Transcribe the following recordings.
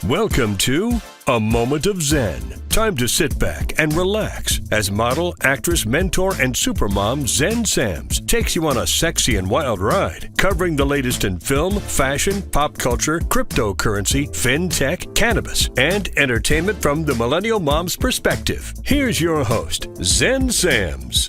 Welcome to A Moment of Zen. Time to sit back and relax as model, actress, mentor, and supermom Zen Sams takes you on a sexy and wild ride, covering the latest in film, fashion, pop culture, cryptocurrency, fintech, cannabis, and entertainment from the millennial mom's perspective. Here's your host, Zen Sams.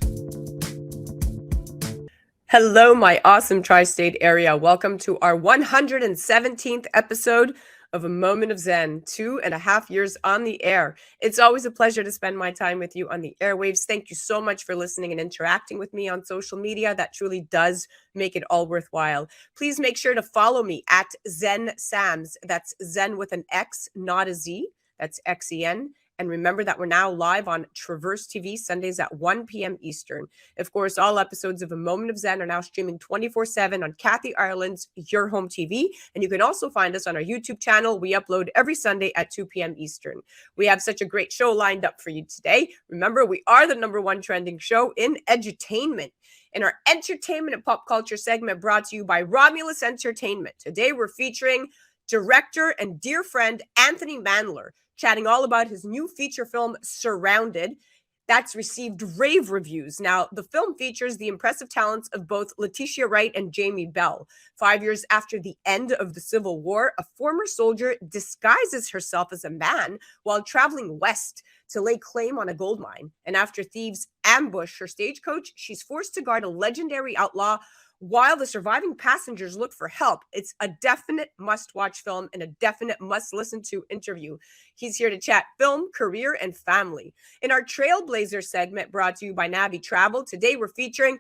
Hello, my awesome tri-state area. Welcome to our 117th episode of A Moment of Zen, 2.5 years on the air. It's always a pleasure to spend my time with you on the airwaves. Thank you so much for listening and interacting with me on social media. That truly does make it all worthwhile. Please make sure to follow me at Zen Sams. That's Zen with an X, not a Z. That's X-E-N. And remember that we're now live on Traverse TV Sundays at 1 p.m. Eastern. Of course, all episodes of A Moment of Zen are now streaming 24/7 on Kathy Ireland's Your Home TV. And you can also find us on our YouTube channel. We upload every Sunday at 2 p.m. Eastern. We have such a great show lined up for you today. Remember, we are the #1 trending show in edutainment. In our entertainment and pop culture segment brought to you by Romulus Entertainment. Today, we're featuring director and dear friend Anthony Mandler, chatting all about his new feature film, Surrounded, that's received rave reviews. Now, the film features the impressive talents of both Letitia, Wright, and Jamie Bell. 5 years after the end of the Civil War, a former soldier disguises herself as a man while traveling west to lay claim on a gold mine. And after thieves ambush her stagecoach, she's forced to guard a legendary outlaw while the surviving passengers look for help. It's a definite must-watch film and a definite must-listen-to interview. He's here to chat film, career, and family. In our Trailblazers segment brought to you by Navé Travel, today we're featuring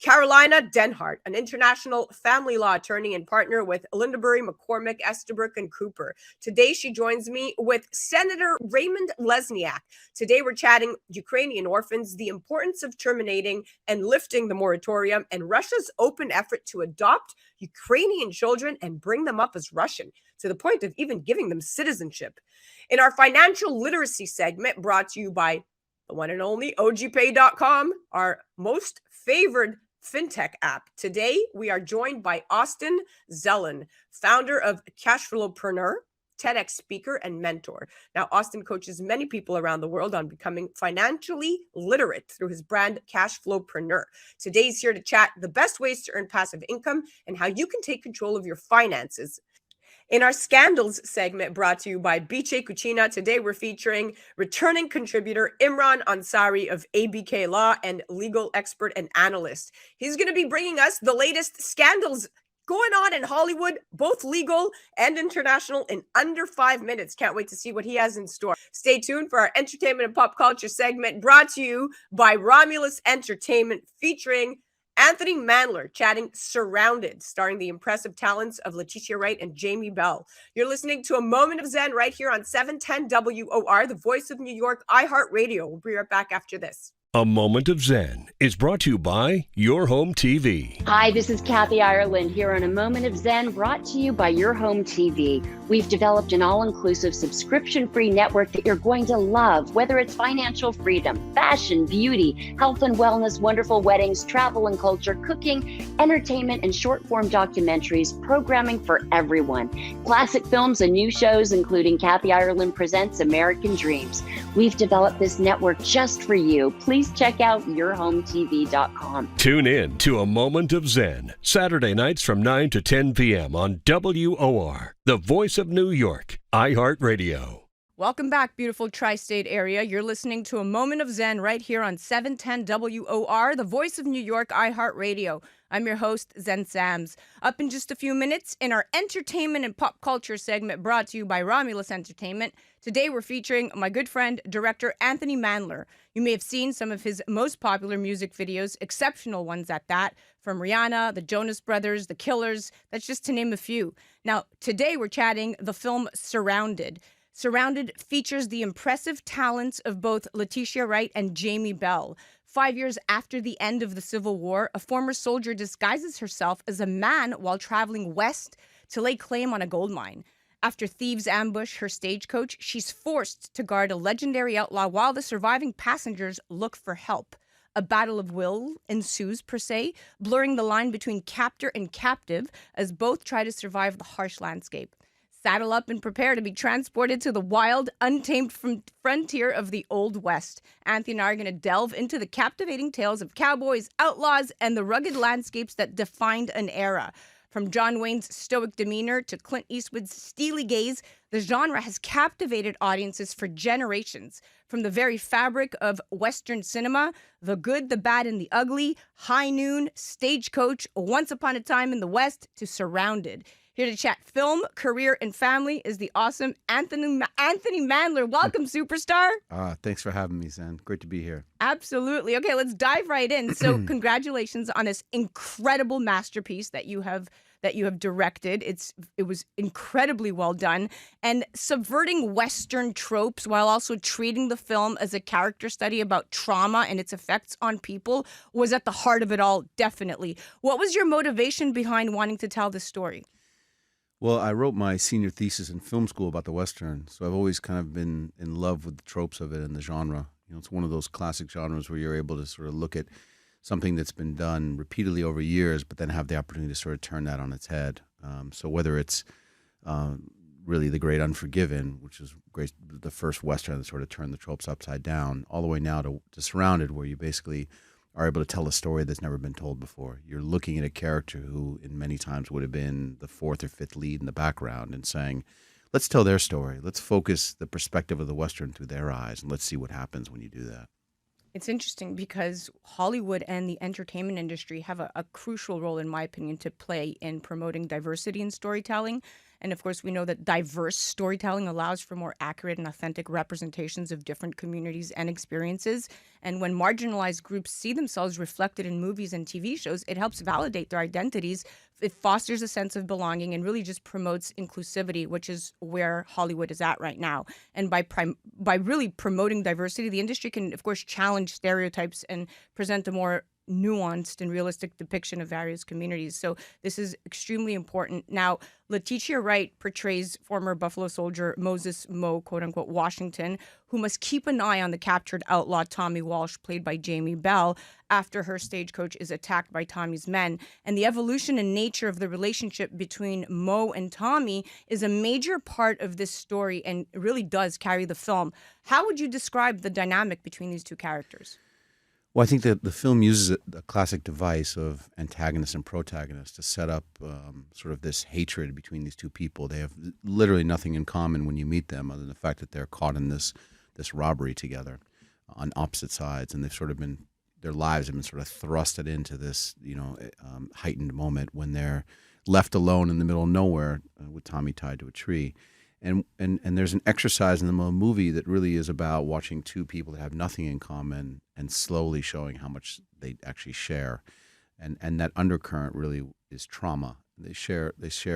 Karolina Dehnhard, an international family law attorney and partner with Lindabury, McCormick, Estabrook, and Cooper. Today, she joins me with Senator Raymond Lesniak. Today, we're chatting Ukrainian orphans, the importance of terminating and lifting the moratorium, and Russia's open effort to adopt Ukrainian children and bring them up as Russian, to the point of even giving them citizenship. In our financial literacy segment, brought to you by the one and only Ogpay.com, our most favored fintech app. Today, we are joined by Austin Zelen, founder of Cashflowpreneur, TEDx speaker, and mentor. Now, Austin coaches many people around the world on becoming financially literate through his brand Cashflowpreneur. Today, he's here to chat the best ways to earn passive income and how you can take control of your finances. In our Scandals segment brought to you by Biche Cucina, today we're featuring returning contributor Imran Ansari of ABK Law and legal expert and analyst. He's going to be bringing us the latest scandals going on in Hollywood, both legal and international, in under 5 minutes. Can't wait to see what he has in store. Stay tuned for our entertainment and pop culture segment brought to you by Romulus Entertainment, featuring Anthony Mandler chatting Surrounded, starring the impressive talents of Letitia, Wright, and Jamie Bell. You're listening to A Moment of Zen right here on 710 WOR, the voice of New York, iHeart Radio. We'll be right back after this. A Moment of Zen is brought to you by Your Home TV. Hi, this is Kathy Ireland here on A Moment of Zen, brought to you by Your Home TV. We've developed an all-inclusive subscription-free network that you're going to love, whether it's financial freedom, fashion, beauty, health and wellness, wonderful weddings, travel and culture, cooking, entertainment, and short-form documentaries, programming for everyone. Classic films and new shows, including Kathy Ireland Presents American Dreams. We've developed this network just for you. Please check out yourhometv.com. Tune in to A Moment of Zen, Saturday nights from 9 to 10 p.m. on WOR, the voice of New York, iHeart Radio. Welcome back, beautiful tri-state area. You're listening to A Moment of Zen right here on 710 WOR, the voice of New York, iHeart Radio. I'm your host, Zen Sams. Up in just a few minutes, in our entertainment and pop culture segment brought to you by Romulus Entertainment, today we're featuring my good friend, director Anthony Mandler. You may have seen some of his most popular music videos, exceptional ones at that, from Rihanna, the Jonas Brothers, the Killers, that's just to name a few. Now, today we're chatting the film Surrounded. Surrounded features the impressive talents of both Letitia Wright and Jamie Bell. 5 years after the end of the Civil War, a former soldier disguises herself as a man while traveling west to lay claim on a gold mine. After thieves ambush her stagecoach, she's forced to guard a legendary outlaw while the surviving passengers look for help. A battle of will ensues, per se, blurring the line between captor and captive as both try to survive the harsh landscape. Saddle up and prepare to be transported to the wild, untamed frontier of the Old West. Anthony and I are going to delve into the captivating tales of cowboys, outlaws, and the rugged landscapes that defined an era. From John Wayne's stoic demeanor to Clint Eastwood's steely gaze, the genre has captivated audiences for generations. From the very fabric of Western cinema, The Good, the Bad, and the Ugly, High Noon, Stagecoach, Once Upon a Time in the West, to Surrounded. Here to chat film, career, and family is the awesome Anthony Mandler. Welcome, superstar. Thanks for having me, Zen. Great to be here. Absolutely. Okay, let's dive right in. So congratulations on this incredible masterpiece that you have directed. It was incredibly well done, and subverting Western tropes while also treating the film as a character study about trauma and its effects on people was at the heart of it all, definitely. What was your motivation behind wanting to tell this story? Well, I wrote my senior thesis in film school about the Western, so I've always kind of been in love with the tropes of it and the genre. You know, it's one of those classic genres where you're able to sort of look at something that's been done repeatedly over years, but then have the opportunity to sort of turn that on its head. So whether it's really The Great Unforgiven, which is great, the first Western that sort of turned the tropes upside down, all the way now to Surrounded, where you basically are able to tell a story that's never been told before. You're looking at a character who in many times would have been the fourth or fifth lead in the background and saying, let's tell their story. Let's focus the perspective of the Western through their eyes, and let's see what happens when you do that. It's interesting because Hollywood and the entertainment industry have a crucial role, in my opinion, to play in promoting diversity in storytelling. And of course, we know that diverse storytelling allows for more accurate and authentic representations of different communities and experiences. And when marginalized groups see themselves reflected in movies and TV shows, it helps validate their identities. It fosters a sense of belonging and really just promotes inclusivity, which is where Hollywood is at right now. And by really promoting diversity, the industry can, of course, challenge stereotypes and present a more nuanced and realistic depiction of various communities. So this is extremely important. Now, Letitia Wright portrays former Buffalo Soldier Moses Mo, quote unquote, Washington, who must keep an eye on the captured outlaw Tommy Walsh, played by Jamie Bell, after her stagecoach is attacked by Tommy's men. And the evolution and nature of the relationship between Mo and Tommy is a major part of this story and really does carry the film. How would you describe the dynamic between these two characters? Well, I think that the film uses a classic device of antagonist and protagonist to set up sort of this hatred between these two people. They have literally nothing in common when you meet them, other than the fact that they're caught in this robbery together on opposite sides, and they've sort of been, their lives have been sort of thrusted into this, heightened moment when they're left alone in the middle of nowhere with Tommy tied to a tree. And there's an exercise in the movie that really is about watching two people that have nothing in common and slowly showing how much they actually share. And that undercurrent really is trauma. They share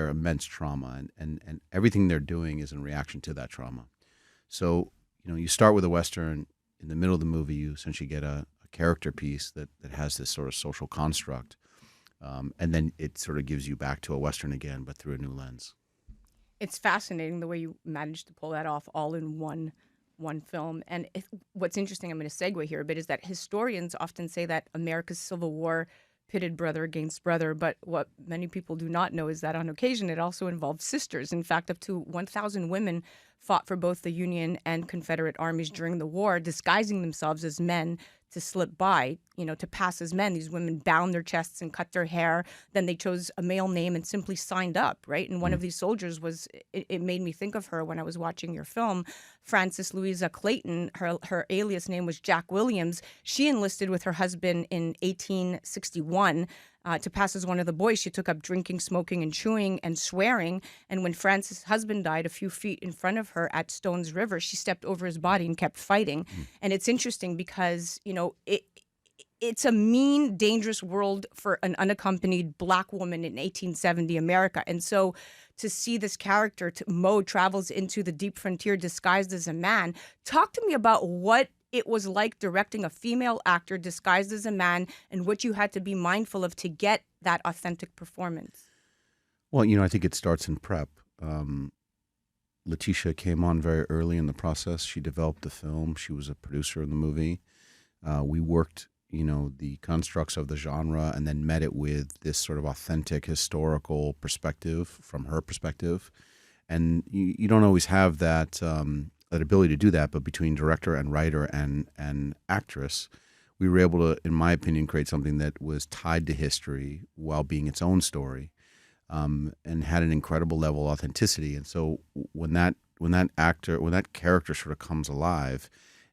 immense trauma, and everything they're doing is in reaction to that trauma. So, you start with a Western. In the middle of the movie, you essentially get a character piece that has this sort of social construct. And then it sort of gives you back to a Western again, but through a new lens. It's fascinating the way you managed to pull that off all in one film. And what's interesting, I'm going to segue here a bit, is that historians often say that America's Civil War pitted brother against brother. But what many people do not know is that on occasion it also involved sisters. In fact, up to 1,000 women fought for both the Union and Confederate armies during the war, disguising themselves as men to slip by, to pass as men. These women bound their chests and cut their hair. Then they chose a male name and simply signed up, right? And one of these soldiers it made me think of her when I was watching your film, Frances Louisa Clayton. Her alias name was Jack Williams. She enlisted with her husband in 1861 to pass as one of the boys. She took up drinking, smoking, and chewing and swearing. And when Frances' husband died a few feet in front of her at Stones River, she stepped over his body and kept fighting. And it's interesting because, it's a mean, dangerous world for an unaccompanied Black woman in 1870 America. And so to see this character, Mo, travels into the deep frontier disguised as a man. Talk to me about what it was like directing a female actor disguised as a man and what you had to be mindful of to get that authentic performance. Well, I think it starts in prep. Letitia came on very early in the process. She developed the film. She was a producer in the movie. We worked the constructs of the genre and then met it with this sort of authentic historical perspective from her perspective. And you don't always have that that ability to do that, but between director and writer and actress, we were able to, in my opinion, create something that was tied to history while being its own story, and had an incredible level of authenticity. And so when that character sort of comes alive,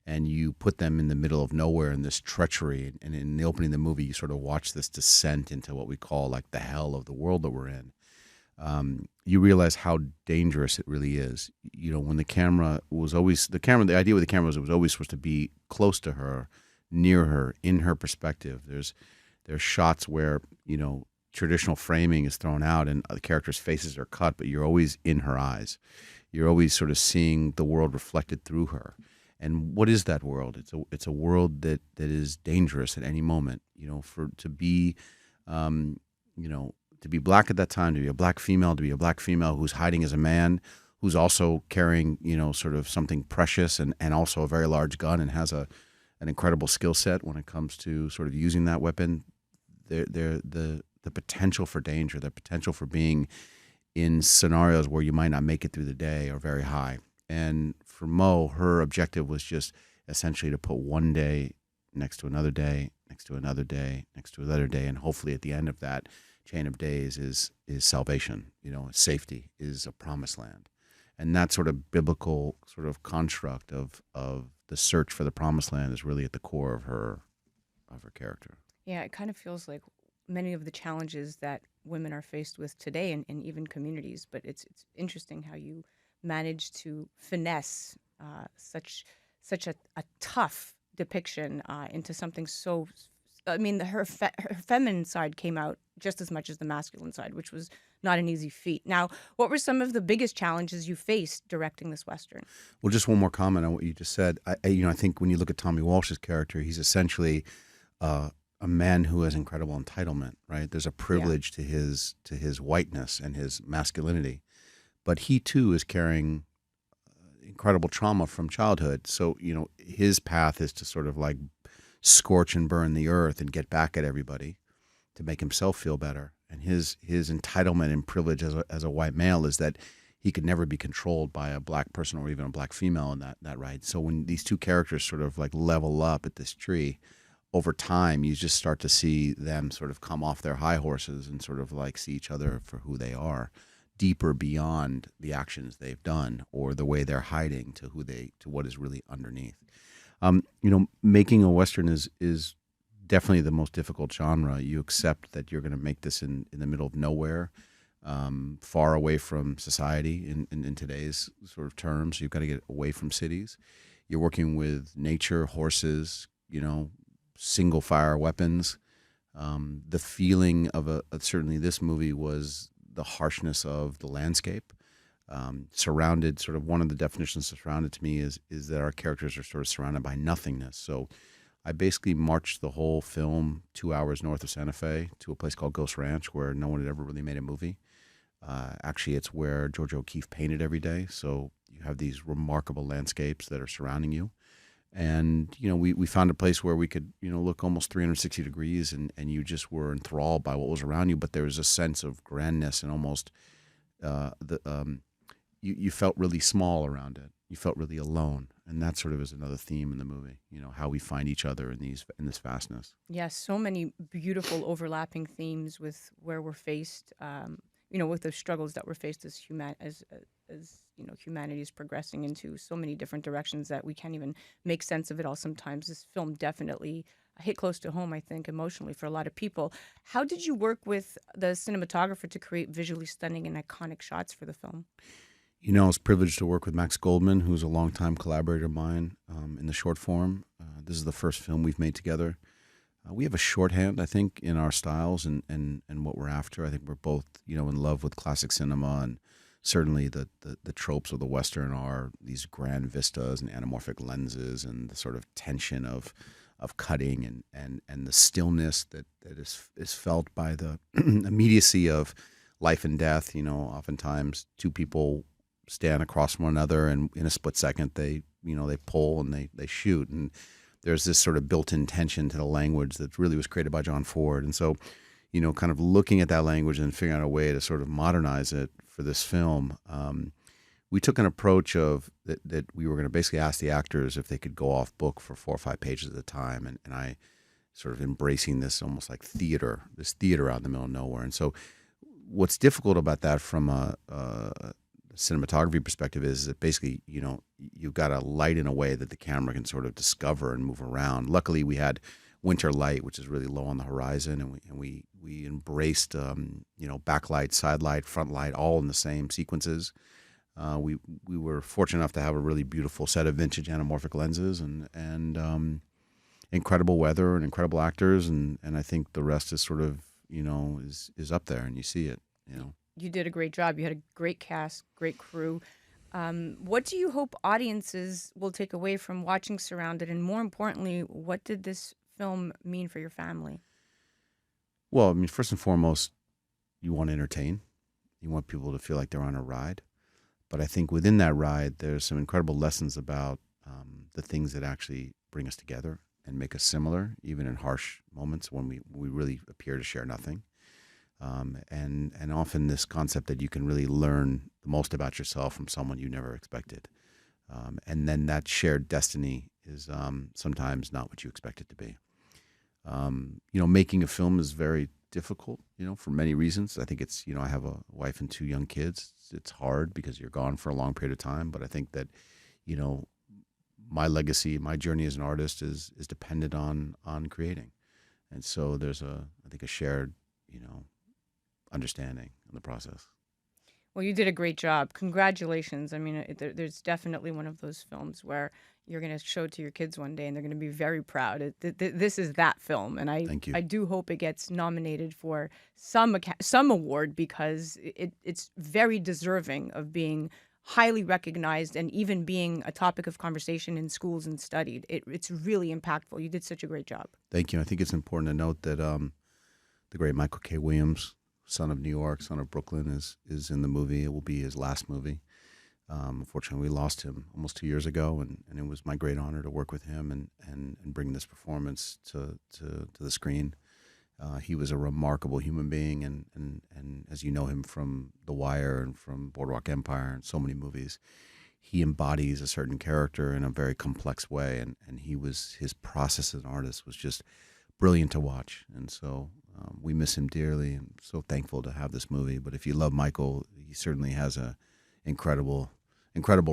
and you put them in the middle of nowhere in this treachery, and in the opening of the movie, you sort of watch this descent into what we call like the hell of the world that we're in. You realize how dangerous it really is. You know, when the idea with the camera was it was always supposed to be close to her, near her, in her perspective. There's shots where, you know, traditional framing is thrown out and the characters' faces are cut, but you're always in her eyes. You're always sort of seeing the world reflected through her. And what is that world? It's a world that is dangerous at any moment. You know, to be black at that time, to be a black female who's hiding as a man, who's also carrying, you know, sort of something precious and also a very large gun, and has an incredible skill set when it comes to sort of using that weapon. The potential for danger, the potential for being in scenarios where you might not make it through the day are very high. And for Mo, her objective was just essentially to put one day next to another day, next to another day, next to another day, and hopefully at the end of that chain of days is salvation. You know, safety is a promised land. And that sort of biblical sort of construct of the search for the promised land is really at the core of her character. Yeah, it kind of feels like many of the challenges that women are faced with today in even communities, but it's interesting how you manage to finesse such a tough depiction into something so. I mean, her feminine side came out just as much as the masculine side, which was not an easy feat. Now, what were some of the biggest challenges you faced directing this Western? Well, just one more comment on what you just said. I think when you look at Tommy Walsh's character, he's essentially a man who has incredible entitlement, right? There's a privilege to his whiteness and his masculinity, but he too is carrying incredible trauma from childhood. So, you know, his path is to sort of like scorch and burn the earth and get back at everybody to make himself feel better. And his entitlement and privilege as a white male is that he could never be controlled by a black person or even a black female in that right. So when these two characters sort of like level up at this tree, over time you just start to see them sort of come off their high horses and sort of like see each other for who they are, deeper beyond the actions they've done or the way they're hiding to what is really underneath. Making a Western is definitely the most difficult genre. You accept that you're going to make this in the middle of nowhere, far away from society in today's sort of terms. You've got to get away from cities. You're working with nature, horses, single fire weapons. The feeling of certainly this movie was the harshness of the landscape. Surrounded, sort of one of the definitions of surrounded to me is that our characters are sort of surrounded by nothingness. So I basically marched the whole film 2 hours north of Santa Fe to a place called Ghost Ranch where no one had ever really made a movie. Actually, it's where George O'Keeffe painted every day. So you have these remarkable landscapes that are surrounding you. And, we found a place where we could, look almost 360 degrees and you just were enthralled by what was around you. But there was a sense of grandness and almost you felt really small around it. You felt really alone. And that sort of is another theme in the movie, how we find each other in this vastness. Yes, so many beautiful overlapping themes with where we're faced, with the struggles that we're faced as humanity is progressing into so many different directions that we can't even make sense of it all sometimes. This film definitely hit close to home, I think, emotionally for a lot of people. How did you work with the cinematographer to create visually stunning and iconic shots for the film? I was privileged to work with Max Goldman, who's a longtime collaborator of mine in the short form. This is the first film we've made together. We have a shorthand, I think, in our styles and what we're after. I think we're both, in love with classic cinema, and certainly the tropes of the Western are these grand vistas and anamorphic lenses and the sort of tension of cutting and the stillness that is felt by the immediacy of life and death. Oftentimes two people stand across from one another, and in a split second they pull and they shoot, and there's this sort of built-in tension to the language that really was created by John Ford. And so, kind of looking at that language and figuring out a way to sort of modernize it for this film, we took an approach of that we were going to basically ask the actors if they could go off book for 4 or 5 pages at a time, and I sort of embracing this almost like this theater out in the middle of nowhere. And so what's difficult about that from a cinematography perspective is that basically, you've got to light in a way that the camera can sort of discover and move around. Luckily, we had winter light, which is really low on the horizon, and we embraced backlight, side light, front light, all in the same sequences. We were fortunate enough to have a really beautiful set of vintage anamorphic lenses and incredible weather and incredible actors, and I think the rest is sort of is up there, and you see it. You did a great job. You had a great cast, great crew. What do you hope audiences will take away from watching Surrounded, and more importantly, what did this film mean for your family? Well, I mean, first and foremost, you want to entertain. You want people to feel like they're on a ride. But I think within that ride, there's some incredible lessons about the things that actually bring us together and make us similar, even in harsh moments when we really appear to share nothing. And often this concept that you can really learn the most about yourself from someone you never expected. And then that shared destiny is sometimes not what you expect it to be. Making a film is very difficult, for many reasons. I think it's, I have a wife and 2 young kids. It's hard because you're gone for a long period of time. But I think that, my legacy, my journey as an artist is dependent on creating. And so there's I think a shared, understanding in the process. Well, you did a great job. Congratulations. I mean, there's definitely one of those films where you're going to show it to your kids one day and they're going to be very proud. This is that film. And Thank you. I do hope it gets nominated for some award, because it's very deserving of being highly recognized and even being a topic of conversation in schools and studied. It's really impactful. You did such a great job. Thank you. I think it's important to note that the great Michael K. Williams, son of New York, son of Brooklyn, is in the movie. It will be his last movie. Unfortunately, we lost him almost 2 years ago, and it was my great honor to work with him and bring this performance to the screen. He was a remarkable human being, and as you know him from The Wire and from Boardwalk Empire and so many movies, he embodies a certain character in a very complex way, and his process as an artist was just brilliant to watch. And so we miss him dearly, and so thankful to have this movie. But if you love Michael, he certainly has a incredible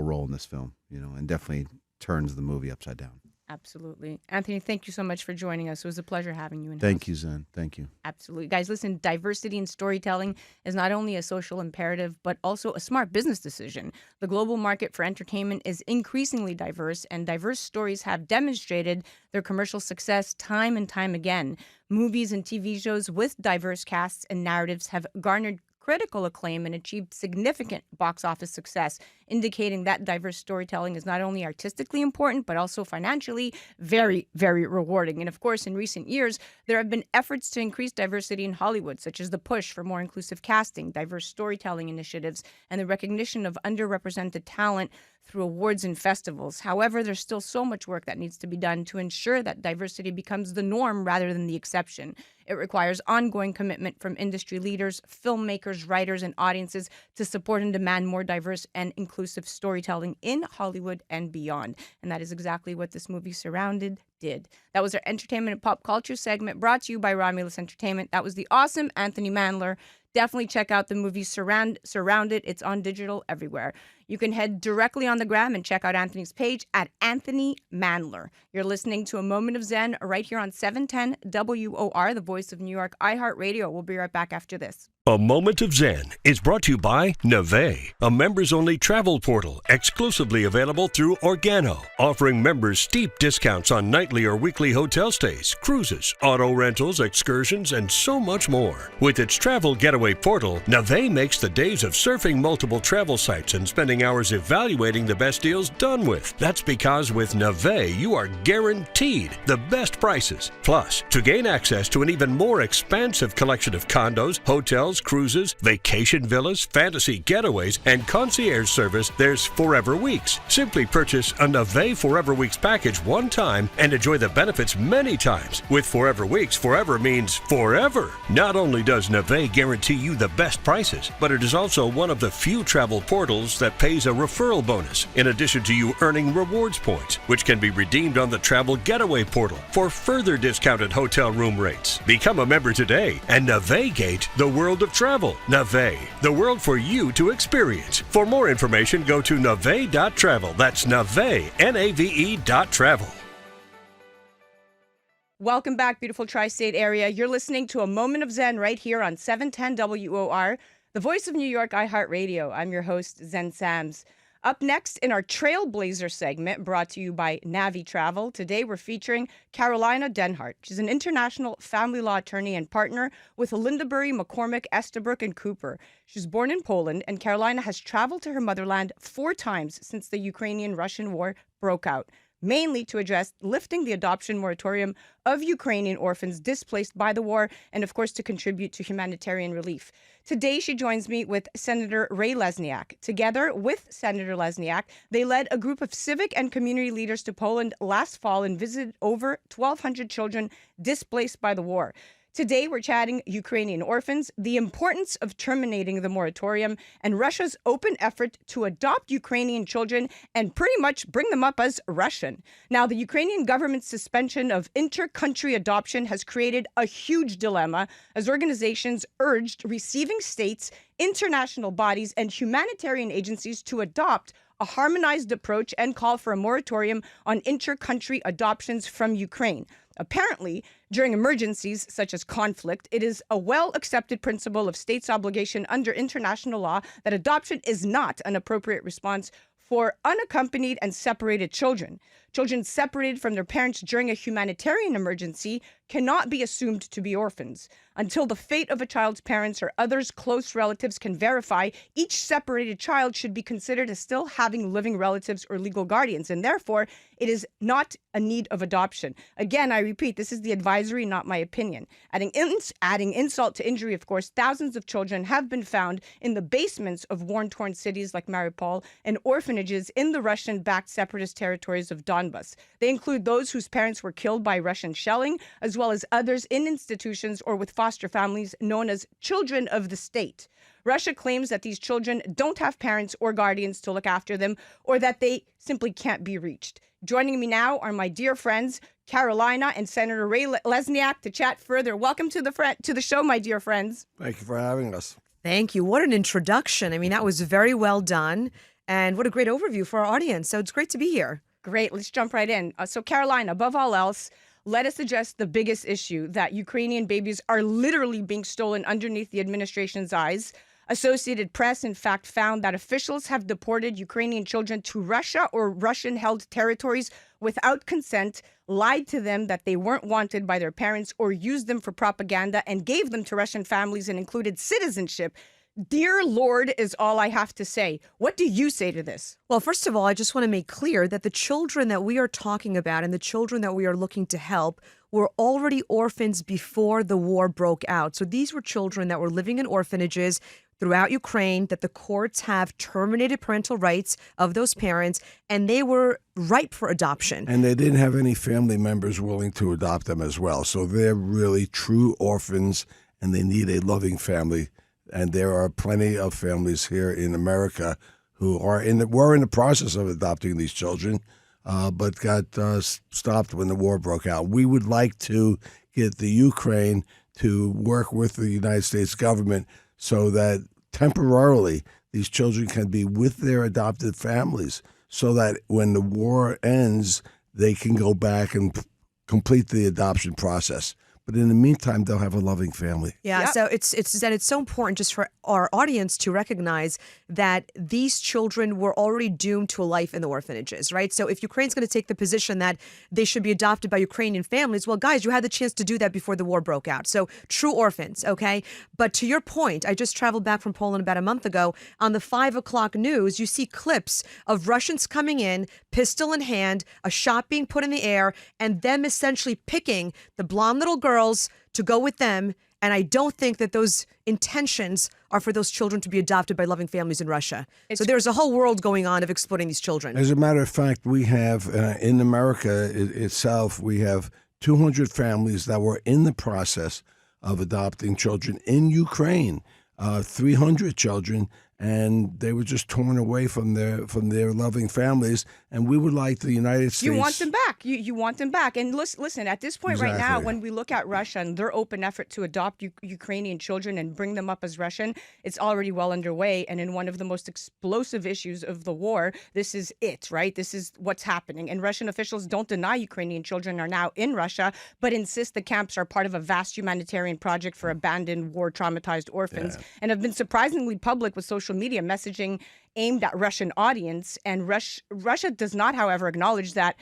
role in this film, and definitely turns the movie upside down. Absolutely. Anthony, thank you so much for joining us. It was a pleasure having you in. Thank you, Zen. Thank you. Absolutely. Guys, listen, diversity in storytelling is not only a social imperative, but also a smart business decision. The global market for entertainment is increasingly diverse, and diverse stories have demonstrated their commercial success time and time again. Movies and TV shows with diverse casts and narratives have garnered critical acclaim and achieved significant box office success, indicating that diverse storytelling is not only artistically important, but also financially very, very rewarding. And of course, in recent years, there have been efforts to increase diversity in Hollywood, such as the push for more inclusive casting, diverse storytelling initiatives, and the recognition of underrepresented talent through awards and festivals. However, there's still so much work that needs to be done to ensure that diversity becomes the norm rather than the exception. It requires ongoing commitment from industry leaders, filmmakers, writers, and audiences to support and demand more diverse and inclusive storytelling in Hollywood and beyond. And that is exactly what this movie Surrounded did. That was our entertainment and pop culture segment brought to you by Romulus Entertainment. That was the awesome Anthony Mandler. Definitely check out the movie Surrounded. It's on digital everywhere. You can head directly on the gram and check out Anthony's page at Anthony Mandler. You're listening to A Moment of Zen right here on 710 WOR, the voice of New York, iHeart Radio. We'll be right back after this. A Moment of Zen is brought to you by Navay, a members-only travel portal exclusively available through Organo, offering members steep discounts on nightly or weekly hotel stays, cruises, auto rentals, excursions, and so much more. With its travel getaway portal, Navay makes the days of surfing multiple travel sites and spending hours evaluating the best deals done with. That's because with Navay, you are guaranteed the best prices. Plus, to gain access to an even more expansive collection of condos, hotels, cruises, vacation villas, fantasy getaways, and concierge service, there's Forever Weeks. Simply purchase a Navay Forever Weeks package one time and enjoy the benefits many times. With Forever Weeks, forever means forever. Not only does Navay guarantee you the best prices, but it is also one of the few travel portals that pays a referral bonus in addition to you earning rewards points, which can be redeemed on the Travel Getaway portal for further discounted hotel room rates. Become a member today and navigate the world of travel. Navay, the world for you to experience. For more information, go to navay.travel. That's Navay, Nave.travel. Welcome back, beautiful tri-state area. You're listening to A Moment of Zen right here on 710 WOR, the voice of New York, iHeart Radio. I'm your host, Zen Sams. Up next in our Trailblazer segment, brought to you by Navé Travel, today we're featuring Karolina Dehnhard. She's an international family law attorney and partner with Lindabury, McCormick, Estabrook, and Cooper. She's born in Poland, and Karolina has traveled to her motherland 4 times since the Ukrainian-Russian war broke out, mainly to address lifting the adoption moratorium of Ukrainian orphans displaced by the war, and of course to contribute to humanitarian relief. Today, she joins me with Senator Ray Lesniak. Together with Senator Lesniak, they led a group of civic and community leaders to Poland last fall and visited over 1,200 children displaced by the war. Today, we're chatting Ukrainian orphans, the importance of terminating the moratorium, and Russia's open effort to adopt Ukrainian children and pretty much bring them up as Russian. Now, the Ukrainian government's suspension of inter-country adoption has created a huge dilemma as organizations urged receiving states, international bodies, and humanitarian agencies to adopt a harmonized approach and call for a moratorium on inter-country adoptions from Ukraine. Apparently, during emergencies such as conflict, it is a well-accepted principle of states' obligation under international law that adoption is not an appropriate response for unaccompanied and separated children. Children separated from their parents during a humanitarian emergency cannot be assumed to be orphans. Until the fate of a child's parents or others close relatives can verify, each separated child should be considered as still having living relatives or legal guardians, and therefore it is not a need of adoption. Again, I repeat, this is the advisory, not my opinion. Adding insult to injury, of course, thousands of children have been found in the basements of war-torn cities like Mariupol and orphanages in the Russian-backed separatist territories of Donbas. They include those whose parents were killed by Russian shelling, as well as others in institutions or with foster families known as children of the state. Russia claims that these children don't have parents or guardians to look after them, or that they simply can't be reached. Joining me now are my dear friends, Karolina and Senator Ray Lesniak, to chat further. Welcome to the show, my dear friends. Thank you for having us. Thank you. What an introduction. I mean, that was very well done. And what a great overview for our audience. So it's great to be here. Great. Let's jump right in. So Karolina, above all else, let us address the biggest issue, that Ukrainian babies are literally being stolen underneath the administration's eyes. Associated Press, in fact, found that officials have deported Ukrainian children to Russia or Russian-held territories without consent, lied to them that they weren't wanted by their parents, or used them for propaganda and gave them to Russian families and included citizenship. Dear Lord is all I have to say. What do you say to this? Well, first of all, I just want to make clear that the children that we are talking about and the children that we are looking to help were already orphans before the war broke out. So these were children that were living in orphanages throughout Ukraine, that the courts have terminated parental rights of those parents, and they were ripe for adoption. And they didn't have any family members willing to adopt them as well. So they're really true orphans, and they need a loving family. And there are plenty of families here in America who were in the process of adopting these children, but got stopped when the war broke out. We would like to get the Ukraine to work with the United States government so that temporarily these children can be with their adopted families, so that when the war ends, they can go back and complete the adoption process. But in the meantime, they'll have a loving family. Yeah, Yep. so it's so important just for our audience to recognize that these children were already doomed to a life in the orphanages, right? So if Ukraine's going to take the position that they should be adopted by Ukrainian families, well, guys, you had the chance to do that before the war broke out. So true orphans, okay? But to your point, I just traveled back from Poland about a month ago. On the 5 o'clock news, you see clips of Russians coming in, pistol in hand, a shot being put in the air, and them essentially picking the blonde little girls to go with them. And I don't think that those intentions are for those children to be adopted by loving families in Russia. So there's a whole world going on of exploiting these children. As a matter of fact, we have, in America itself, we have 200 families that were in the process of adopting children in Ukraine, 300 children, and they were just torn away from their loving families. And we would like the United States. You want them back. You want them back. And listen, at this point right now, Exactly. when we look at Russia and their open effort to adopt Ukrainian children and bring them up as Russian, it's already well underway. And in one of the most explosive issues of the war, this is it, right? This is what's happening. And Russian officials don't deny Ukrainian children are now in Russia, but insist the camps are part of a vast humanitarian project for abandoned, war-traumatized orphans, and have been surprisingly public with social media messaging aimed at Russian audience. And Russia does not, however, acknowledge that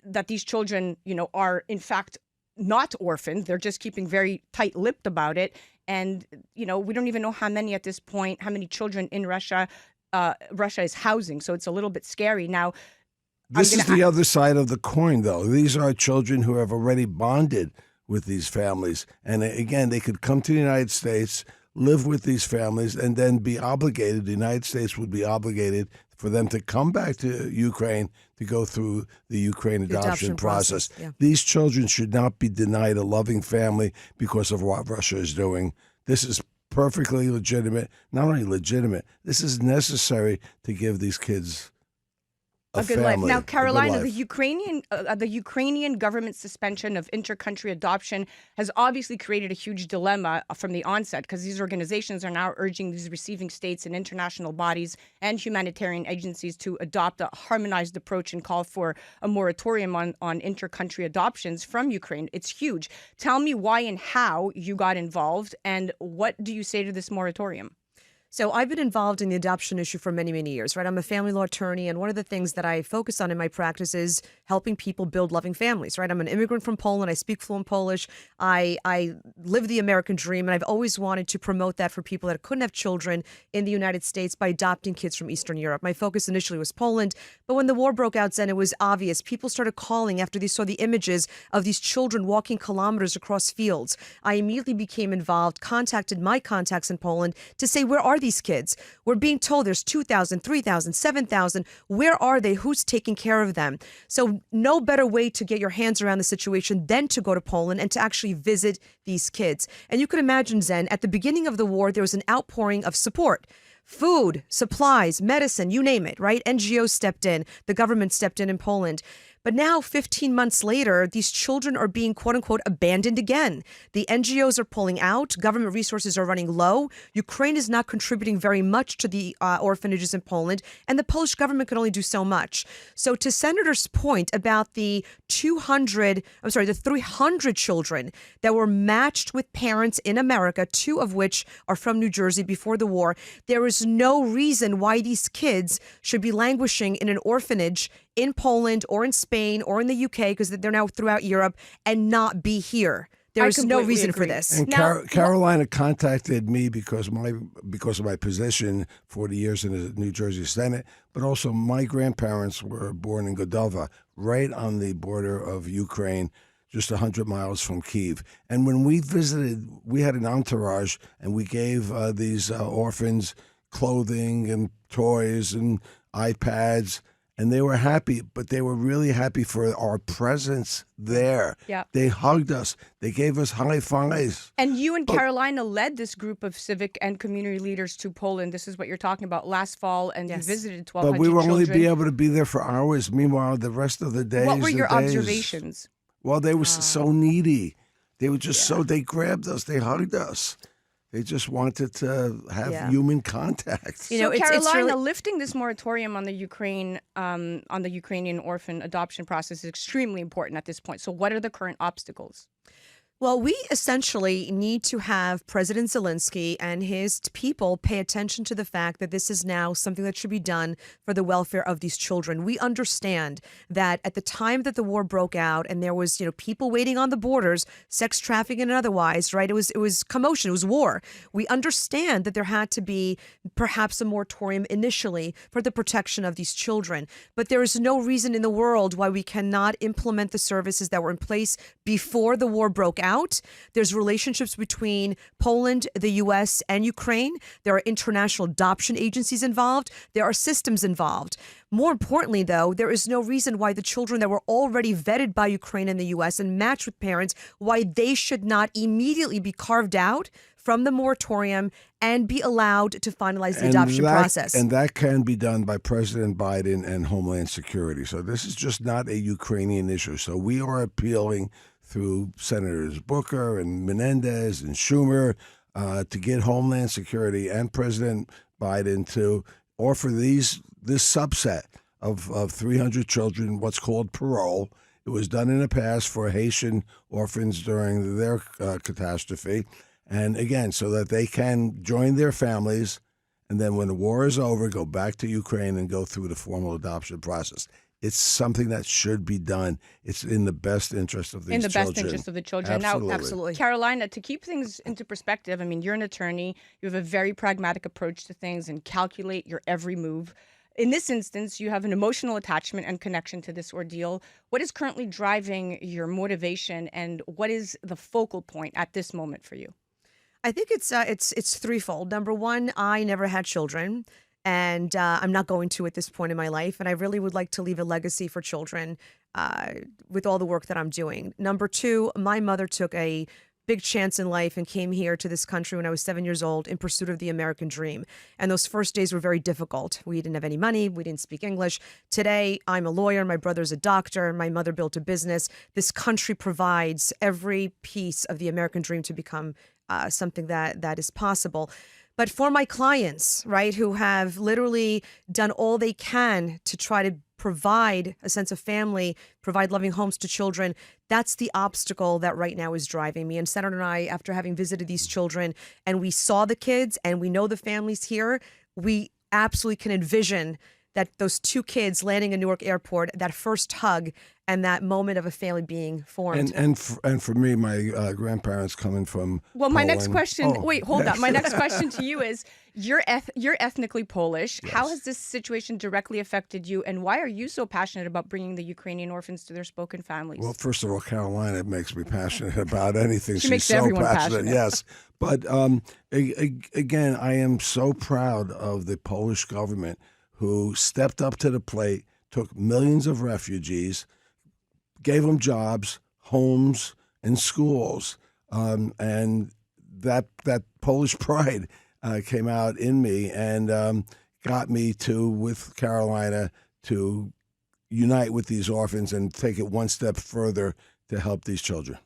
that these children, are in fact not orphans. They're just keeping very tight-lipped about it. And, we don't even know how many at this point, how many children in Russia is housing. So it's a little bit scary. Now, This is the other side of the coin, though. These are children who have already bonded with these families. And again, they could come to the United States, live with these families, and then be obligated. The United States would be obligated for them to come back to Ukraine to go through the Ukraine adoption process. Yeah. These children should not be denied a loving family because of what Russia is doing. This is perfectly legitimate. Not only legitimate, this is necessary to give these kids a good life. family, Now, a good Karolina, life. the Ukrainian government suspension of inter-country adoption has obviously created a huge dilemma from the onset, because these organizations are now urging these receiving states and international bodies and humanitarian agencies to adopt a harmonized approach and call for a moratorium on inter-country adoptions from Ukraine. It's huge. Tell me why and how you got involved, and what do you say to this moratorium? So I've been involved in the adoption issue for many, many years, right? I'm a family law attorney, and one of the things that I focus on in my practice is helping people build loving families, right? I'm an immigrant from Poland. I speak fluent Polish. I live the American dream, and I've always wanted to promote that for people that couldn't have children in the United States by adopting kids from Eastern Europe. My focus initially was Poland, but when the war broke out, then it was obvious. People started calling after they saw the images of these children walking kilometers across fields. I immediately became involved, contacted my contacts in Poland to say, where are these kids? We're being told there's 2,000, 3,000, 7,000. Where are they? Who's taking care of them? So no better way to get your hands around the situation than to go to Poland and to actually visit these kids. And you can imagine, Zen, at the beginning of the war, there was an outpouring of support. Food, supplies, medicine, you name it, right? NGOs stepped in. The government stepped in Poland. But now, 15 months later, these children are being, quote unquote, abandoned again. The NGOs are pulling out. Government resources are running low. Ukraine is not contributing very much to the orphanages in Poland, and the Polish government can only do so much. So to Senator's point about the 300 children that were matched with parents in America, 2 of which are from New Jersey before the war, there is no reason why these kids should be languishing in an orphanage in Poland or in Spain or in the UK, because they're now throughout Europe, and not be here. There is no reason for this. And Karolina contacted me because of my position, 40 years in the New Jersey Senate, but also my grandparents were born in Godova, right on the border of Ukraine, just 100 miles from Kyiv. And when we visited, we had an entourage, and we gave these orphans clothing and toys and iPads. And they were happy, but they were really happy for our presence there. Yeah. They hugged us. They gave us high fives. And you and Karolina led this group of civic and community leaders to Poland. This is what you're talking about last fall, and you visited 1,200 But we were only children. be able to be there for hours. Meanwhile, the rest of the days. What were your observations? Well, they were so needy. They were just they grabbed us. They hugged us. They just wanted to have human contact. So, it's Karolina, really lifting this moratorium on the Ukrainian orphan adoption process is extremely important at this point. So what are the current obstacles? Well, we essentially need to have President Zelensky and his people pay attention to the fact that this is now something that should be done for the welfare of these children. We understand that at the time that the war broke out and there was, people waiting on the borders, sex trafficking and otherwise, right? It was commotion, it was war. We understand that there had to be perhaps a moratorium initially for the protection of these children. But there is no reason in the world why we cannot implement the services that were in place before the war broke out. There's relationships between Poland, the U.S., and Ukraine. There are international adoption agencies involved. There are systems involved. More importantly, though, there is no reason why the children that were already vetted by Ukraine and the U.S. and matched with parents, why they should not immediately be carved out from the moratorium and be allowed to finalize the adoption process. And that can be done by President Biden and Homeland Security. So this is just not a Ukrainian issue. So we are appealing through Senators Booker and Menendez and Schumer to get Homeland Security and President Biden to offer this subset of 300 children what's called parole. It was done in the past for Haitian orphans during their catastrophe. And again, so that they can join their families and then when the war is over, go back to Ukraine and go through the formal adoption process. It's something that should be done. It's in the best interest of these children. In the best interest of the children. Absolutely. Now, Absolutely. Karolina, to keep things into perspective, I mean, you're an attorney. You have a very pragmatic approach to things and calculate your every move. In this instance, you have an emotional attachment and connection to this ordeal. What is currently driving your motivation, and what is the focal point at this moment for you? I think it's threefold. Number one, I never had children, and I'm not going to at this point in my life. And I really would like to leave a legacy for children with all the work that I'm doing. Number two, my mother took a big chance in life and came here to this country when I was 7 years old in pursuit of the American dream. And those first days were very difficult. We didn't have any money. We didn't speak English. Today, I'm a lawyer. My brother's a doctor. My mother built a business. This country provides every piece of the American dream to become something that is possible. But for my clients, right, who have literally done all they can to try to provide a sense of family, provide loving homes to children, that's the obstacle that right now is driving me. And Senator and I, after having visited these children and we saw the kids and we know the families here, we absolutely can envision that those two kids landing in Newark Airport, that first hug and that moment of a family being formed. And for me, my grandparents coming from Well, my Poland. next question, Oh, wait, hold yes. up. My next question to you is, you're ethnically Polish. Yes. How has this situation directly affected you, and why are you so passionate about bringing the Ukrainian orphans to their spoken families? Well, first of all, Karolina makes me passionate about anything. She She's makes so everyone passionate. passionate. Yes. But again, I am so proud of the Polish government who stepped up to the plate, took millions of refugees, gave them jobs, homes, and schools. And that Polish pride came out in me and got me to, with Karolina, to unite with these orphans and take it one step further to help these children.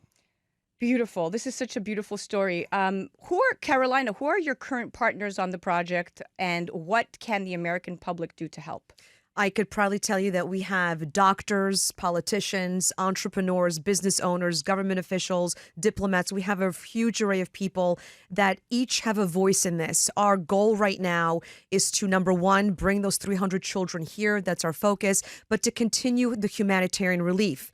Beautiful. This is such a beautiful story. Karolina, who are your current partners on the project, and what can the American public do to help? I could probably tell you that we have doctors, politicians, entrepreneurs, business owners, government officials, diplomats. We have a huge array of people that each have a voice in this. Our goal right now is to, number one, bring those 300 children here. That's our focus, but to continue the humanitarian relief.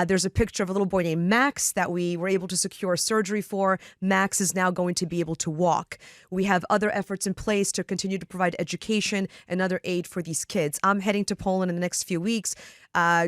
There's a picture of a little boy named Max that we were able to secure surgery for. Max is now going to be able to walk. We have other efforts in place to continue to provide education and other aid for these kids. I'm heading to Poland in the next few weeks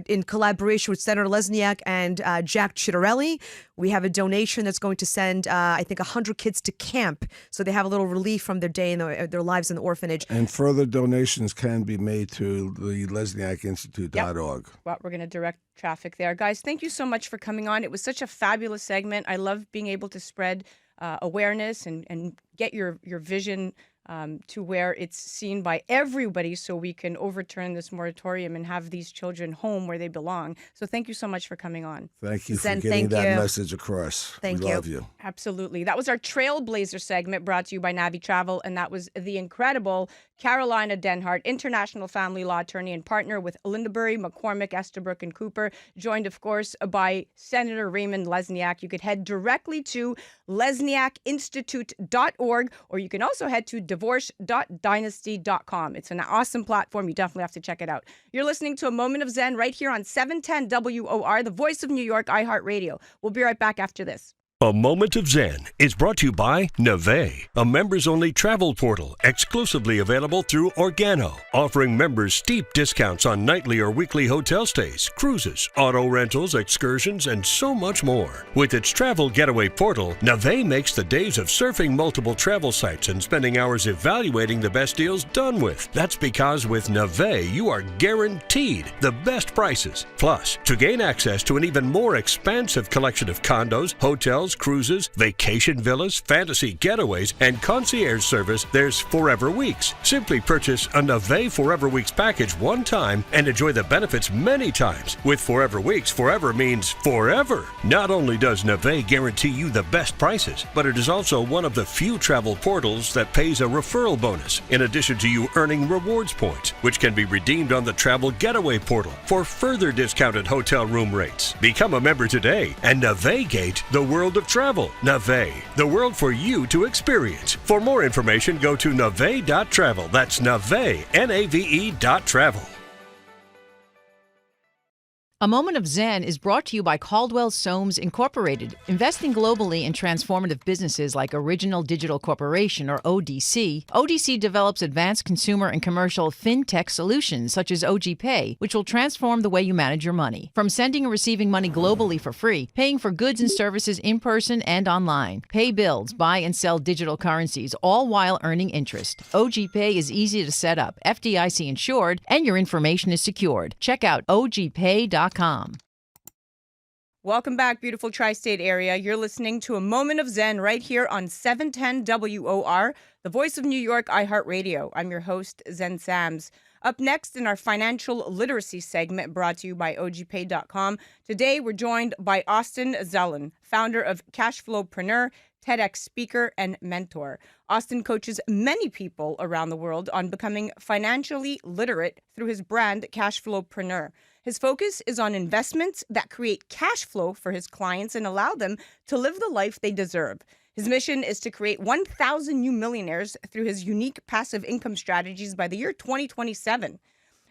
in collaboration with Senator Lesniak and Jack Citarelli. We have a donation that's going to send, I think, 100 kids to camp so they have a little relief from their day and their lives in the orphanage. And further donations can be made to the LesniakInstitute.org. Well, we're going to direct traffic there. Guys, thank you so much for coming on. It was such a fabulous segment. I love being able to spread awareness and get your vision to where it's seen by everybody so we can overturn this moratorium and have these children home where they belong. So thank you so much for coming on. Thank you Zen, for getting thank that you. message across. Thank we you. love you. Absolutely. That was our Trailblazer segment brought to you by Navé Travel, and that was the incredible Karolina Dehnhard, international family law attorney and partner with Lindabury, McCormick, Estabrook, and Cooper, joined, of course, by Senator Raymond Lesniak. You could head directly to LesniakInstitute.org, or you can also head to divorce.dynasty.com. It's an awesome platform. You definitely have to check it out. You're listening to A Moment of Zen right here on 710 WOR, the voice of New York, iHeart Radio. We'll be right back after this. A Moment of Zen is brought to you by Navay, a members-only travel portal exclusively available through Organo, offering members steep discounts on nightly or weekly hotel stays, cruises, auto rentals, excursions, and so much more. With its travel getaway portal, Navay makes the days of surfing multiple travel sites and spending hours evaluating the best deals done with. That's because with Navay, you are guaranteed the best prices. Plus, to gain access to an even more expansive collection of condos, hotels, hotels, cruises, vacation villas, fantasy getaways, and concierge service, there's Forever Weeks. Simply purchase a Navay Forever Weeks package one time and enjoy the benefits many times. With Forever Weeks, forever means forever. Not only does Navay guarantee you the best prices, but it is also one of the few travel portals that pays a referral bonus, in addition to you earning rewards points, which can be redeemed on the Travel Getaway portal for further discounted hotel room rates. Become a member today and Navigate the world of travel. Navay, the world for you to experience. For more information, go to navay.travel. That's Navay, Nave.travel. A Moment of Zen is brought to you by Caldwell Soames Incorporated, investing globally in transformative businesses like Original Digital Corporation, or ODC. ODC develops advanced consumer and commercial fintech solutions such as Ogpay, which will transform the way you manage your money. From sending and receiving money globally for free, paying for goods and services in person and online, pay bills, buy and sell digital currencies, all while earning interest. Ogpay is easy to set up, FDIC insured, and your information is secured. Check out ogpay.com. Welcome back, beautiful tri-state area. You're listening to A Moment of Zen right here on 710 WOR, the voice of New York, iHeart Radio. I'm your host, Zen Sams. Up next in our financial literacy segment brought to you by ogpay.com, today we're joined by Austin Zelen, founder of Cashflowpreneur, TEDx speaker, and mentor. Austin coaches many people around the world on becoming financially literate through his brand, Cashflowpreneur. His focus is on investments that create cash flow for his clients and allow them to live the life they deserve. His mission is to create 1,000 new millionaires through his unique passive income strategies by the year 2027.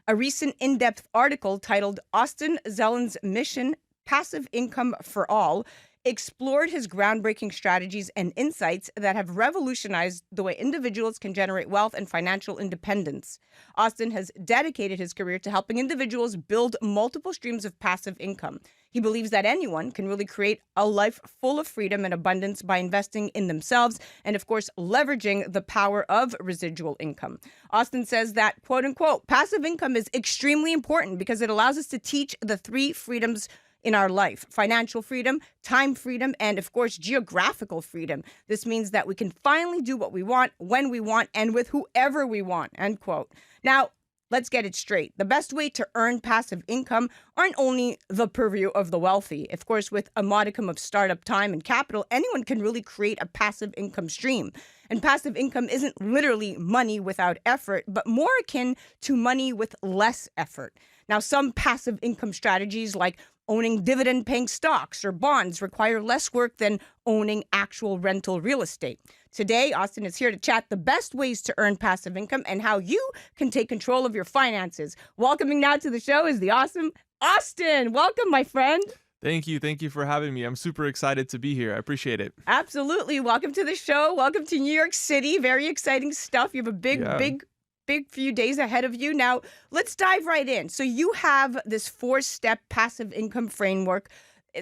A recent in-depth article titled Austin Zelen's Mission, Passive Income for All, explored his groundbreaking strategies and insights that have revolutionized the way individuals can generate wealth and financial independence. Austin has dedicated his career to helping individuals build multiple streams of passive income. He believes that anyone can really create a life full of freedom and abundance by investing in themselves and, of course, leveraging the power of residual income. Austin says that, quote unquote, passive income is extremely important because it allows us to teach the three freedoms in our life: financial freedom, time freedom, and of course, geographical freedom. This means that we can finally do what we want, when we want, and with whoever we want, end quote. Now, let's get it straight. The best way to earn passive income aren't only the purview of the wealthy. Of course, with a modicum of startup time and capital, anyone can really create a passive income stream. And passive income isn't literally money without effort, but more akin to money with less effort. Now, some passive income strategies like owning dividend-paying stocks or bonds require less work than owning actual rental real estate. Today, Austin is here to chat the best ways to earn passive income and how you can take control of your finances. Welcoming now to the show is the awesome Austin. Welcome, my friend. Thank you. Thank you for having me. I'm super excited to be here. I appreciate it. Absolutely. Welcome to the show. Welcome to New York City. Very exciting stuff. You have a big few days ahead of you. Now, let's dive right in. So you have this 4-step passive income framework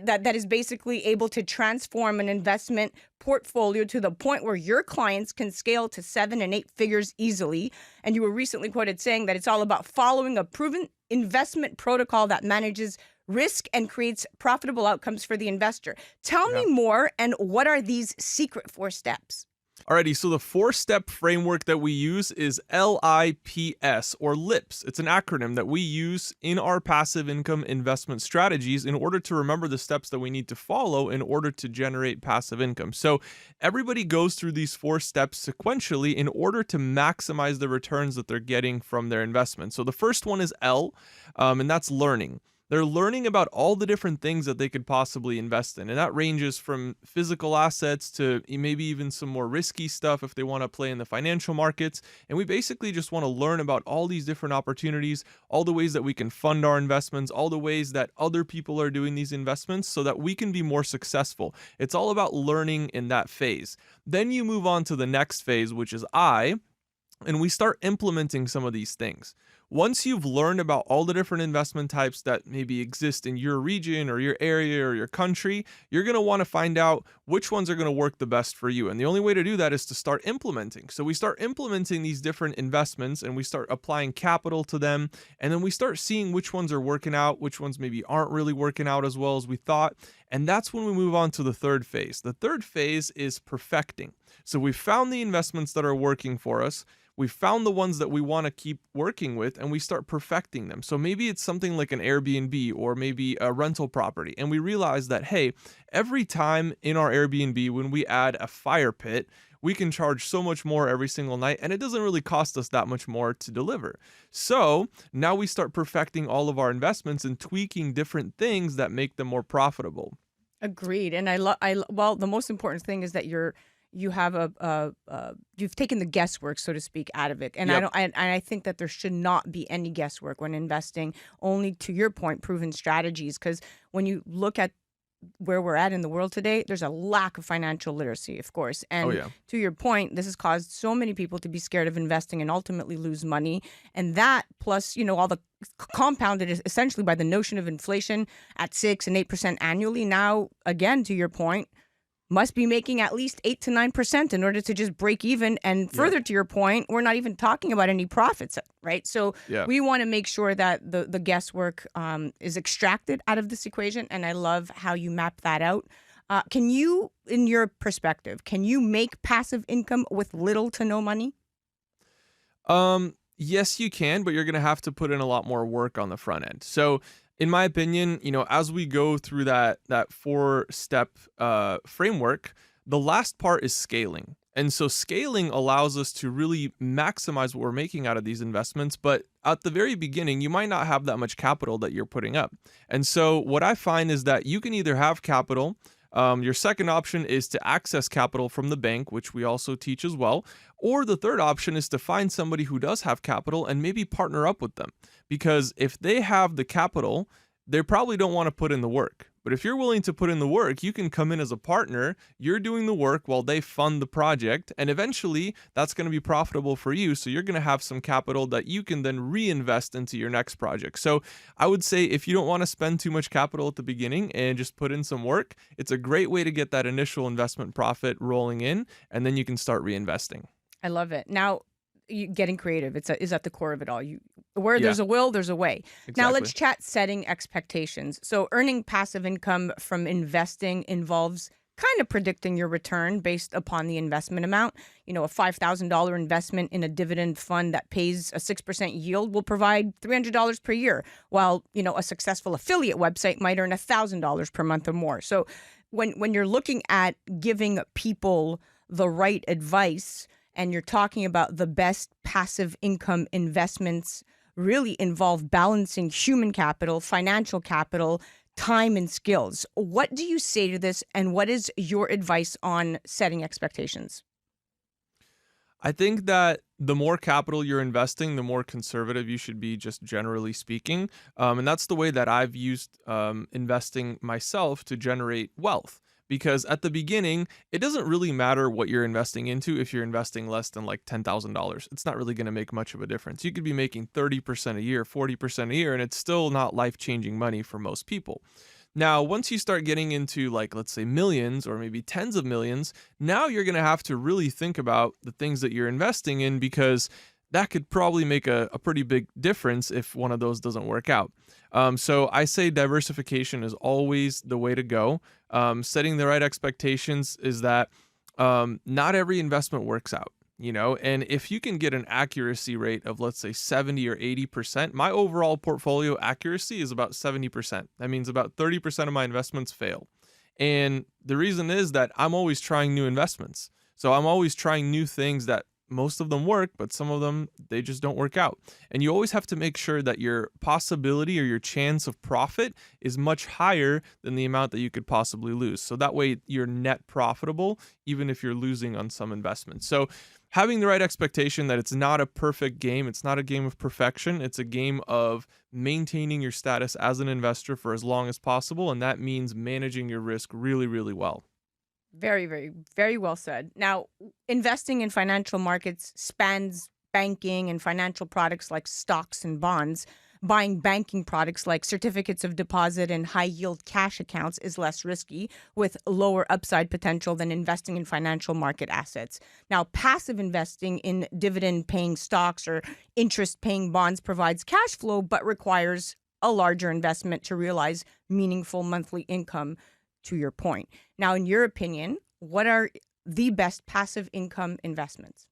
that is basically able to transform an investment portfolio to the point where your clients can scale to 7 and 8 figures easily. And you were recently quoted saying that it's all about following a proven investment protocol that manages risk and creates profitable outcomes for the investor. Tell me more, and what are these secret 4 steps? Alrighty, so the 4-step framework that we use is LIPS, or LIPS. It's an acronym that we use in our passive income investment strategies in order to remember the steps that we need to follow in order to generate passive income. So everybody goes through these 4 steps sequentially in order to maximize the returns that they're getting from their investment. So the first one is L, and that's learning. They're learning about all the different things that they could possibly invest in. And that ranges from physical assets to maybe even some more risky stuff if they want to play in the financial markets. And we basically just want to learn about all these different opportunities, all the ways that we can fund our investments, all the ways that other people are doing these investments so that we can be more successful. It's all about learning in that phase. Then you move on to the next phase, which is I, and we start implementing some of these things. once you've learned about all the different investment types that maybe exist in your region or your area or your country, you're going to want to find out which ones are going to work the best for you. And the only way to do that is to start implementing. So we start implementing these different investments and we start applying capital to them. And then we start seeing which ones are working out, which ones maybe aren't really working out as well as we thought. And that's when we move on to the third phase. The third phase is perfecting. So we found the investments that are working for us. We found the ones that we want to keep working with, and we start perfecting them. So maybe it's something like an Airbnb or maybe a rental property. And we realize that, hey, every time in our Airbnb, when we add a fire pit, we can charge so much more every single night, and it doesn't really cost us that much more to deliver. So now we start perfecting all of our investments and tweaking different things that make them more profitable. Agreed. And well, the most important thing is that you have you've taken the guesswork, so to speak, out of it. And Yep. I think that there should not be any guesswork when investing, only, to your point, proven strategies. Because when you look at where we're at in the world today, there's a lack of financial literacy, of course. And to your point, this has caused so many people to be scared of investing and ultimately lose money. And that, plus, all the compounded is essentially by the notion of inflation at 6 and 8% annually. Now, again, to your point, must be making at least 8 to 9% in order to just break even. And further to your point, we're not even talking about any profits, right? So we want to make sure that the guesswork is extracted out of this equation. And I love how you map that out. Can you, in your perspective, can you make passive income with little to no money? Yes, you can, but you're going to have to put in a lot more work on the front end. So in my opinion, as we go through that 4-step framework, the last part is scaling. And so scaling allows us to really maximize what we're making out of these investments. But at the very beginning, you might not have that much capital that you're putting up. And so what I find is that you can either have capital. Your second option is to access capital from the bank, which we also teach as well. Or the third option is to find somebody who does have capital and maybe partner up with them. Because if they have the capital, they probably don't want to put in the work. But if you're willing to put in the work, you can come in as a partner. You're doing the work while they fund the project. And eventually, that's going to be profitable for you. So you're going to have some capital that you can then reinvest into your next project. So I would say if you don't want to spend too much capital at the beginning and just put in some work, it's a great way to get that initial investment profit rolling in. And then you can start reinvesting. I love it. Now, getting creative is at the core of it all. Where there's a will, there's a way. Exactly. Now let's chat setting expectations. So earning passive income from investing involves kind of predicting your return based upon the investment amount. A $5,000 investment in a dividend fund that pays a 6% yield will provide $300 per year, while, a successful affiliate website might earn $1,000 per month or more. So when you're looking at giving people the right advice, and you're talking about the best passive income investments really involve balancing human capital, financial capital, time, and skills. What do you say to this, and what is your advice on setting expectations? I think that the more capital you're investing, the more conservative you should be, just generally speaking. And that's the way that I've used investing myself to generate wealth. Because at the beginning, it doesn't really matter what you're investing into if you're investing less than like $10,000. It's not really going to make much of a difference. You could be making 30% a year, 40% a year, and it's still not life-changing money for most people. Now, once you start getting into, like, let's say millions or maybe tens of millions, now you're going to have to really think about the things that you're investing in, because that could probably make a pretty big difference if one of those doesn't work out. So I say diversification is always the way to go. Setting the right expectations is that not every investment works out, and if you can get an accuracy rate of, let's say, 70 or 80%, my overall portfolio accuracy is about 70%. That means about 30% of my investments fail. And the reason is that I'm always trying new investments. So I'm always trying new things that most of them work, but some of them, they just don't work out. And you always have to make sure that your possibility or your chance of profit is much higher than the amount that you could possibly lose. So that way you're net profitable, even if you're losing on some investments. So having the right expectation that it's not a perfect game, it's not a game of perfection, it's a game of maintaining your status as an investor for as long as possible. And that means managing your risk really, really well. Very, very, very well said. Now, investing in financial markets spans banking and financial products like stocks and bonds, buying banking products like certificates of deposit and high yield cash accounts is less risky with lower upside potential than investing in financial market assets. Now, passive investing in dividend paying stocks or interest paying bonds provides cash flow but requires a larger investment to realize meaningful monthly income, to your point. Now, in your opinion, what are the best passive income investments?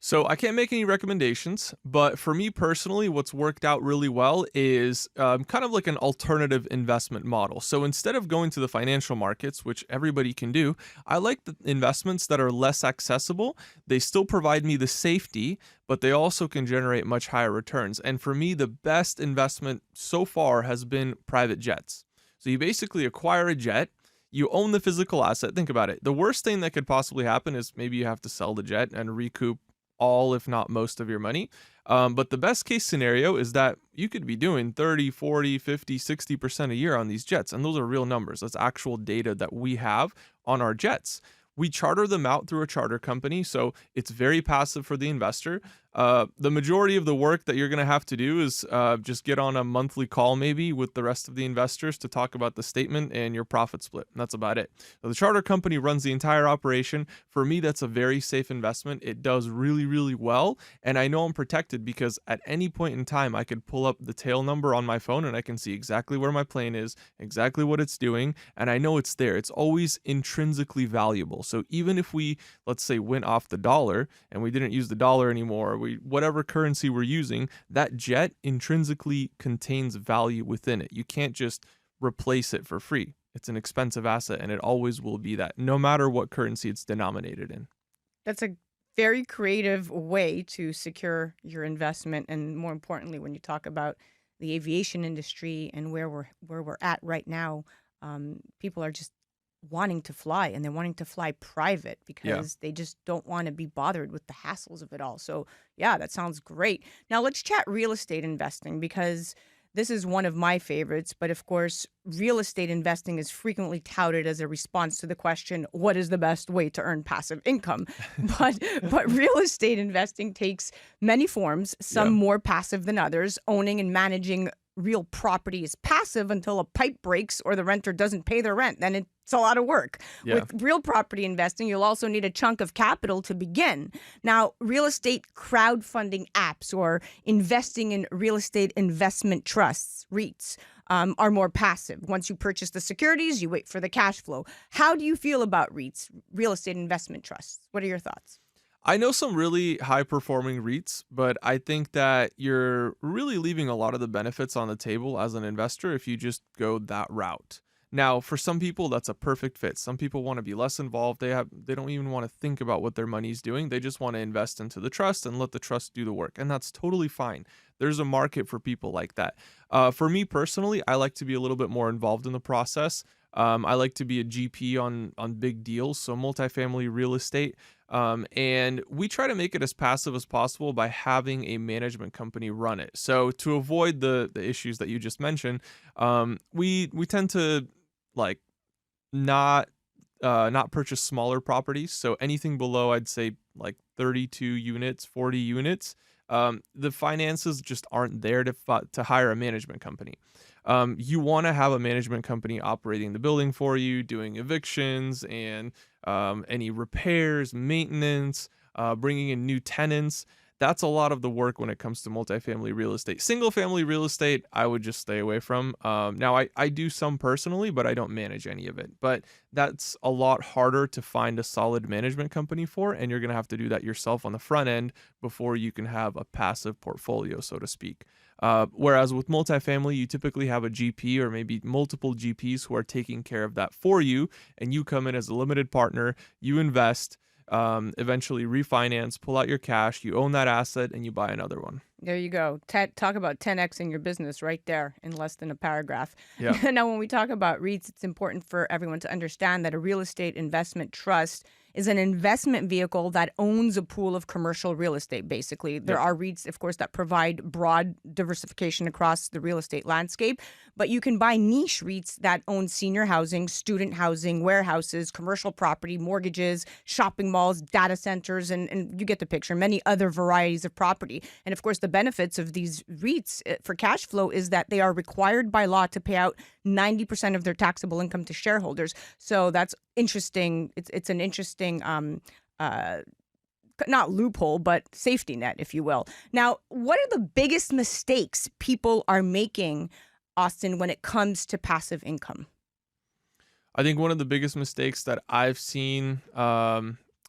So I can't make any recommendations, but for me personally, what's worked out really well is kind of like an alternative investment model. So instead of going to the financial markets, which everybody can do, I like the investments that are less accessible. They still provide me the safety, but they also can generate much higher returns. And for me, the best investment so far has been private jets. So you basically acquire a jet. You own the physical asset. Think about it. The worst thing that could possibly happen is maybe you have to sell the jet and recoup all, if not most of your money. But the best case scenario is that you could be doing 30, 40, 50, 60% a year on these jets. And those are real numbers. That's actual data that we have on our jets. We charter them out through a charter company, so it's very passive for the investor. The majority of the work that you're going to have to do is just get on a monthly call maybe with the rest of the investors to talk about the statement and your profit split. And that's about it. So the charter company runs the entire operation. For me, that's a very safe investment. It does really, really well. And I know I'm protected because at any point in time, I could pull up the tail number on my phone and I can see exactly where my plane is, exactly what it's doing. And I know it's there. It's always intrinsically valuable. So even if we, let's say, went off the dollar and we didn't use the dollar anymore, whatever currency we're using, that jet intrinsically contains value within it. You can't just replace it for free. It's an expensive asset and it always will be that, no matter what currency it's denominated in. That's a very creative way to secure your investment. And more importantly, when you talk about the aviation industry and where we're at right now, people are just wanting to fly, and they're wanting to fly private because they just don't want to be bothered with the hassles of it all. So yeah, that sounds great. Now let's chat real estate investing, because this is one of my favorites. But of course, real estate investing is frequently touted as a response to the question, what is the best way to earn passive income? But real estate investing takes many forms, some more passive than others. Owning and managing real property is passive until a pipe breaks or the renter doesn't pay their rent. Then it's a lot of work. With real property investing, you'll also need a chunk of capital to begin. Now, real estate crowdfunding apps or investing in real estate investment trusts, REITs, are more passive. Once you purchase the securities, you wait for the cash flow. How do you feel about REITs, real estate investment trusts? What are your thoughts? I know some really high-performing REITs, but I think that you're really leaving a lot of the benefits on the table as an investor if you just go that route. Now, for some people, that's a perfect fit. Some people want to be less involved. They don't even want to think about what their money's doing. They just want to invest into the trust and let the trust do the work, and that's totally fine. There's a market for people like that. For me personally, I like to be a little bit more involved in the process. I like to be a GP on big deals, so multifamily real estate. And we try to make it as passive as possible by having a management company run it. So to avoid the issues that you just mentioned, we tend to not purchase smaller properties. So anything below, I'd say like 32 units, 40 units. The finances just aren't there to hire a management company. You want to have a management company operating the building for you, doing evictions and any repairs, maintenance, bringing in new tenants. That's a lot of the work when it comes to multifamily real estate. Single family real estate, I would just stay away from. Now, I do some personally, but I don't manage any of it. But that's a lot harder to find a solid management company for, and you're going to have to do that yourself on the front end before you can have a passive portfolio, so to speak. Whereas with multifamily, you typically have a GP or maybe multiple GPs who are taking care of that for you, and you come in as a limited partner, you invest, eventually refinance, pull out your cash, you own that asset, and you buy another one. There you go. Talk about 10xing your business right there in less than a paragraph. Yeah. Now, when we talk about REITs, it's important for everyone to understand that a real estate investment trust is an investment vehicle that owns a pool of commercial real estate, basically. There are REITs, of course, that provide broad diversification across the real estate landscape, but you can buy niche REITs that own senior housing, student housing, warehouses, commercial property, mortgages, shopping malls, data centers, and you get the picture, many other varieties of property. And of course, the benefits of these REITs for cash flow is that they are required by law to pay out 90% of their taxable income to shareholders. So that's interesting. It's an interesting, not loophole, but safety net, if you will. Now, what are the biggest mistakes people are making, Austin, when it comes to passive income? I think one of the biggest mistakes that I've seen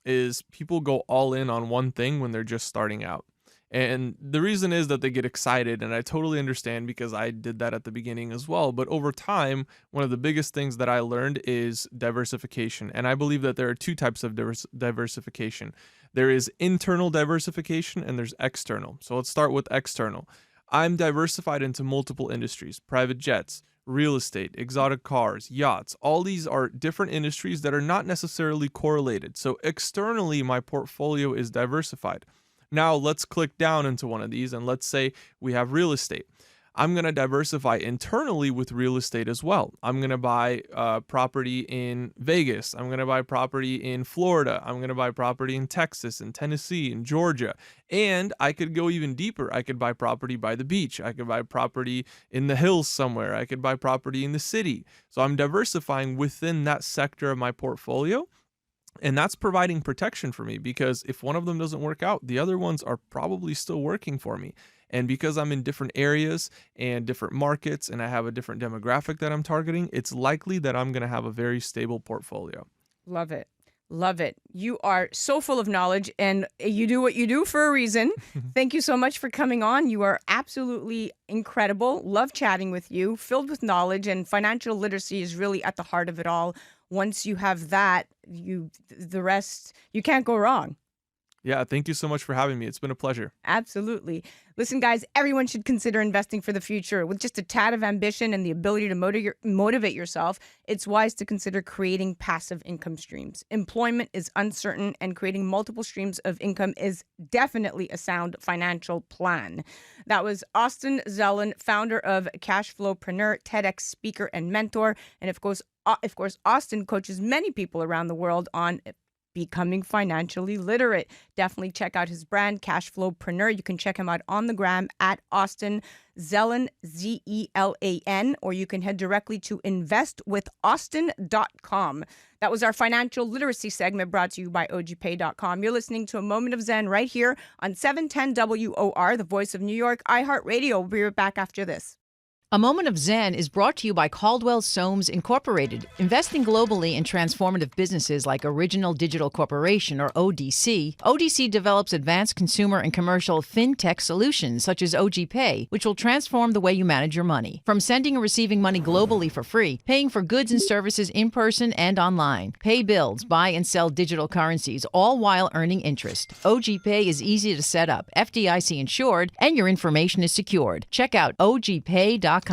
is people go all in on one thing when they're just starting out. And the reason is that they get excited, and I totally understand because I did that at the beginning as well. But over time, one of the biggest things that I learned is diversification. And I believe that there are two types of diversification. There is internal diversification and there's external. So let's start with external. I'm diversified into multiple industries: private jets, real estate, exotic cars, yachts. All these are different industries that are not necessarily correlated. So externally, my portfolio is diversified. Now let's click down into one of these and let's say we have real estate. I'm going to diversify internally with real estate as well. I'm going to buy property in Vegas. I'm going to buy property in Florida. I'm going to buy property in Texas, in Tennessee, in Georgia. And I could go even deeper. I could buy property by the beach. I could buy property in the hills somewhere. I could buy property in the city. So I'm diversifying within that sector of my portfolio. And that's providing protection for me, because if one of them doesn't work out, the other ones are probably still working for me. And because I'm in different areas and different markets and I have a different demographic that I'm targeting, it's likely that I'm going to have a very stable portfolio. Love it. Love it. You are so full of knowledge, and you do what you do for a reason. Thank you so much for coming on. You are absolutely incredible. Love chatting with you, filled with knowledge, and financial literacy is really at the heart of it all. Once you have that, the rest, you can't go wrong. Yeah, thank you so much for having me. It's been a pleasure. Absolutely. Listen, guys, everyone should consider investing for the future. With just a tad of ambition and the ability to motivate yourself, it's wise to consider creating passive income streams. Employment is uncertain, and creating multiple streams of income is definitely a sound financial plan. That was Austin Zellin, founder of Cashflowpreneur, TEDx speaker and mentor. And of course, Austin coaches many people around the world on becoming financially literate. Definitely check out his brand, Cashflowpreneur. You can check him out on the gram at Austin Zellin, Zelan, or you can head directly to investwithaustin.com. That was our financial literacy segment brought to you by Ogpay.com. You're listening to A Moment of Zen right here on 710 WOR, the voice of New York, iHeart Radio. We'll be right back after this. A Moment of Zen is brought to you by Caldwell Soames Incorporated, investing globally in transformative businesses like Original Digital Corporation, or ODC. ODC develops advanced consumer and commercial fintech solutions such as Ogpay, which will transform the way you manage your money. From sending and receiving money globally for free, paying for goods and services in person and online, pay bills, buy and sell digital currencies, all while earning interest. Ogpay is easy to set up, FDIC insured, and your information is secured. Check out ogpay.com.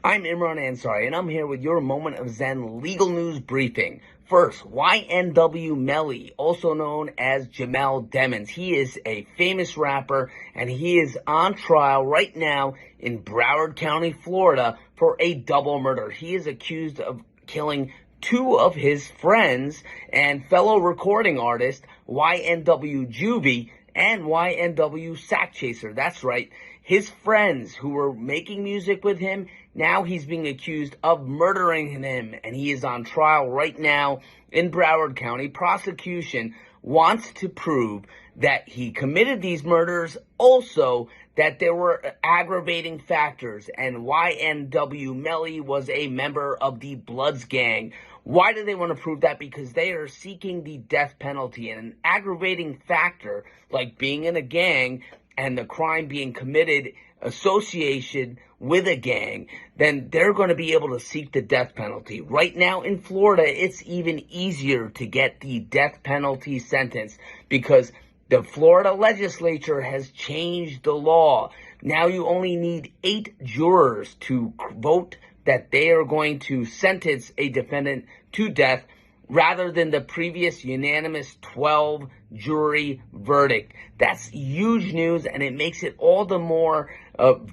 I'm Imran Ansari, and I'm here with your Moment of Zen legal news briefing. First, YNW Melly, also known as Jamel Demons. He is a famous rapper, and he is on trial right now in Broward County, Florida, for a double murder. He is accused of killing two of his friends and fellow recording artist, YNW Juvie and YNW Sack Chaser. That's right. His friends who were making music with him, now he's being accused of murdering him, and he is on trial right now in Broward County. Prosecution wants to prove that he committed these murders, also that there were aggravating factors, and YNW Melly was a member of the Bloods gang. Why do they want to prove that? Because they are seeking the death penalty, and an aggravating factor like being in a gang and the crime being committed association with a gang, then they're going to be able to seek the death penalty. Right now in Florida, it's even easier to get the death penalty sentence because The Florida legislature has changed the law. Now you only need 8 jurors to vote that they are going to sentence a defendant to death rather than the previous unanimous 12 jury verdict. That's huge news, and it makes it all the more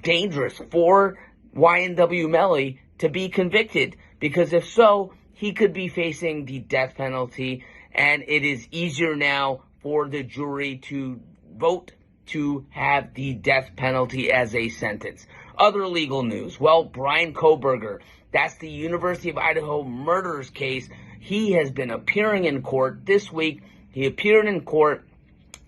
dangerous for YNW Melly to be convicted, because if so, he could be facing the death penalty, and it is easier now for the jury to vote to have the death penalty as a sentence. Other legal news. Well, Bryan Kohberger, that's the University of Idaho murders case. He has been appearing in court this week. He appeared in court,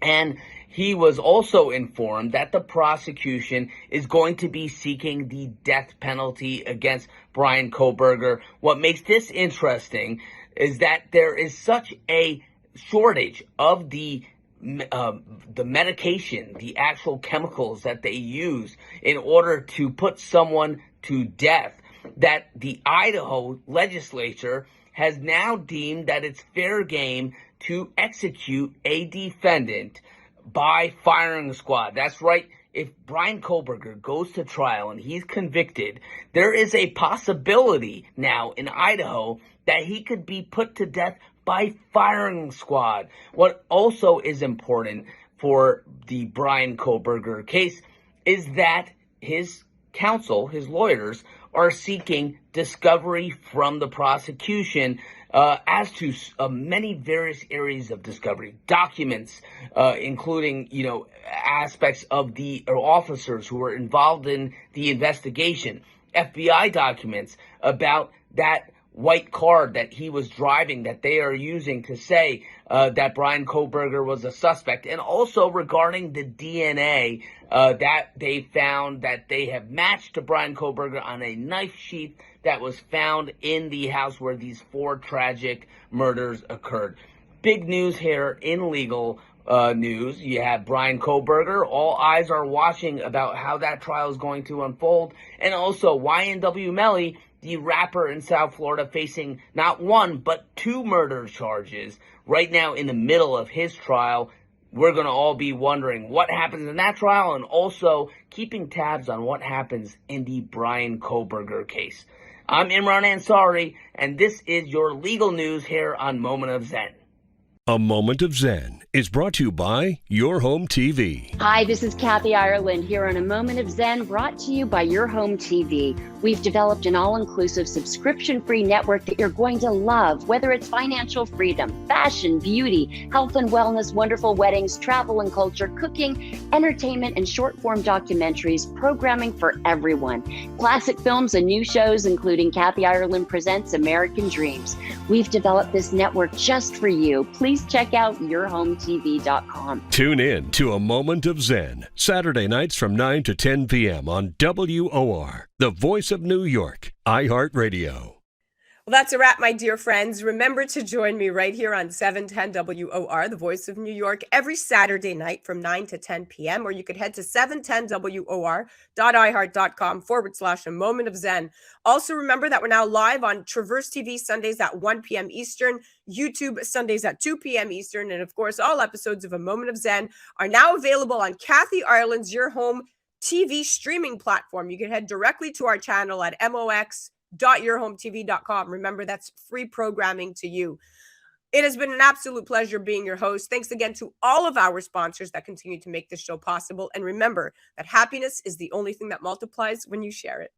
and he was also informed that the prosecution is going to be seeking the death penalty against Bryan Kohberger. What makes this interesting is that there is such a shortage of the medication, the actual chemicals that they use in order to put someone to death, that the Idaho legislature has now deemed that it's fair game to execute a defendant by firing squad. That's right. If Bryan Kohberger goes to trial and he's convicted, there is a possibility now in Idaho that he could be put to death by firing squad. What also is important for the Bryan Kohberger case is that his counsel, his lawyers, are seeking discovery from the prosecution as to many various areas of discovery, documents, including, aspects of the officers who were involved in the investigation, FBI documents about that white car that he was driving that they are using to say that Bryan Kohberger was a suspect, and also regarding the DNA that they found that they have matched to Bryan Kohberger on a knife sheath that was found in the house where these 4 tragic murders occurred. Big news here in legal news. You have Bryan Kohberger. All eyes are watching about how that trial is going to unfold. And also YNW Melly, the rapper in South Florida, facing not 1, but 2 murder charges right now in the middle of his trial. We're going to all be wondering what happens in that trial, and also keeping tabs on what happens in the Bryan Kohberger case. I'm Imran Ansari, and this is your legal news here on Moment of Zen. A Moment of Zen is brought to you by Your Home TV. Hi, this is Kathy Ireland here on A Moment of Zen, brought to you by Your Home TV. We've developed an all-inclusive subscription-free network that you're going to love, whether it's financial freedom, fashion, beauty, health and wellness, wonderful weddings, travel and culture, cooking, entertainment, and short-form documentaries, programming for everyone. Classic films and new shows, including Kathy Ireland Presents American Dreams. We've developed this network just for you. Please check out yourhometv.com. Tune in to A Moment of Zen, Saturday nights from 9 to 10 p.m. on WOR, the voice of New York, iHeart Radio. Well, that's a wrap, my dear friends. Remember to join me right here on 710 WOR, the voice of New York, every Saturday night from 9 to 10 p.m. Or you could head to 710WOR.iHeart.com/A Moment of Zen. Also, remember that we're now live on Traverse TV Sundays at 1 p.m. Eastern, YouTube Sundays at 2 p.m. Eastern. And of course, all episodes of A Moment of Zen are now available on Kathy Ireland's Your Home TV streaming platform. You can head directly to our channel at mox.yourhometv.com. Remember, that's free programming to you. It has been an absolute pleasure being your host. Thanks again to all of our sponsors that continue to make this show possible. And remember that happiness is the only thing that multiplies when you share it.